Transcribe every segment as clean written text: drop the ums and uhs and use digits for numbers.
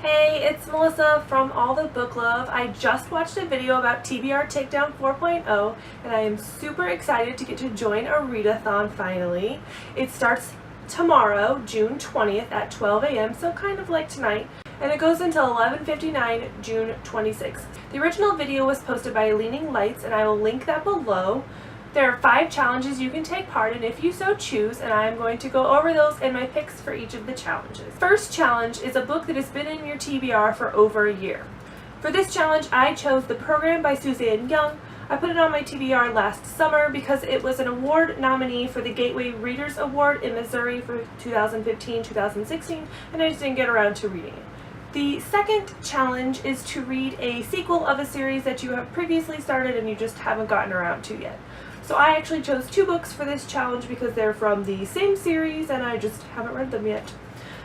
Hey, it's Melissa from All the Book Love. I just watched a video about TBR Takedown 4.0 and I am super excited to get to join a readathon finally. It starts tomorrow, June 20th at 12 a.m., so kind of like tonight, and it goes until 11:59, June 26th. The original video was posted by Leaning Lights and I will link that below. There are 5 challenges you can take part in if you so choose, and I am going to go over those and my picks for each of the challenges. First challenge is a book that has been in your TBR for over a year. For this challenge, I chose The Program by Suzanne Young. I put it on my TBR last summer because it was an award nominee for the Gateway Readers Award in Missouri for 2015-2016, and I just didn't get around to reading it. The second challenge is to read a sequel of a series that you have previously started and you just haven't gotten around to yet. So I actually chose 2 books for this challenge because they're from the same series and I just haven't read them yet.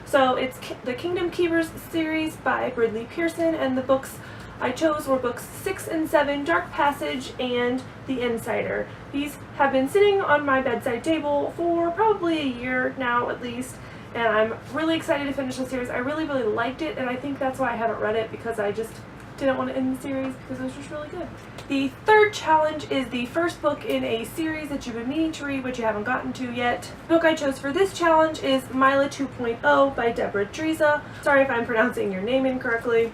So it's the Kingdom Keepers series by Ridley Pearson, and the books I chose were books 6 and 7, Dark Passage and The Insider. These have been sitting on my bedside table for probably a year now at least, and I'm really excited to finish the series. I really liked it, and I think that's why I haven't read it, because I just didn't want to end the series because it was just really good. The third challenge is the first book in a series that you've been meaning to read but you haven't gotten to yet. The book I chose for this challenge is Mila 2.0 by Deborah Driza. Sorry if I'm pronouncing your name incorrectly.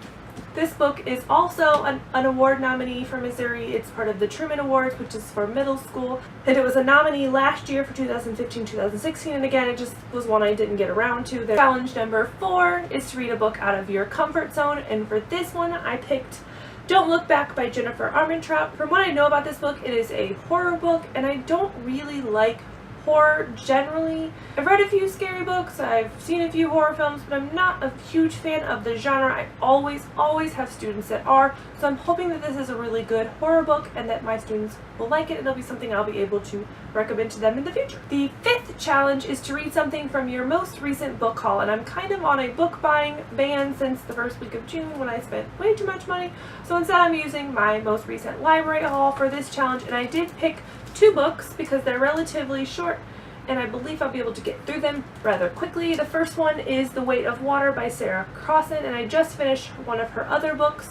This book is also an award nominee for Missouri. It's part of the Truman Awards, which is for middle school, and it was a nominee last year for 2015-2016, and again, it just was one I didn't get around to. The challenge number 4 is to read a book out of your comfort zone, and for this one, I picked Don't Look Back by Jennifer Armentrout. From what I know about this book, it is a horror book, and I don't really like horror generally. I've read a few scary books, I've seen a few horror films, but I'm not a huge fan of the genre. I always have students that are, so I'm hoping that this is a really good horror book and that my students will like it and it'll be something I'll be able to recommend to them in the future. The 5th challenge is to read something from your most recent book haul, and I'm kind of on a book buying ban since the first week of June when I spent way too much money, so instead I'm using my most recent library haul for this challenge, and I did pick 2 books because they're relatively short and I believe I'll be able to get through them rather quickly. The first one is The Weight of Water by Sarah Crossan, and I just finished one of her other books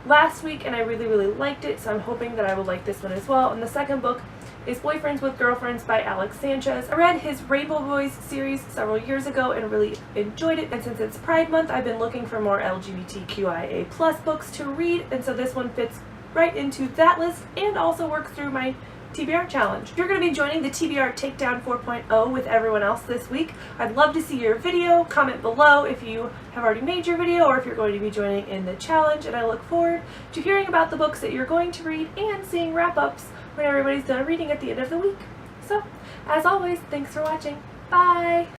last week and I really liked it, so I'm hoping that I will like this one as well. And the second book is Boyfriends with Girlfriends by Alex Sanchez. I read his Rainbow Boys series several years ago and really enjoyed it, and since it's Pride Month, I've been looking for more LGBTQIA+ books to read, and so this one fits right into that list and also works through my TBR challenge. If you're going to be joining the TBR Takedown 4.0 with everyone else this week, I'd love to see your video. Comment below if you have already made your video or if you're going to be joining in the challenge, and I look forward to hearing about the books that you're going to read and seeing wrap-ups when everybody's done reading at the end of the week. So, as always, thanks for watching. Bye!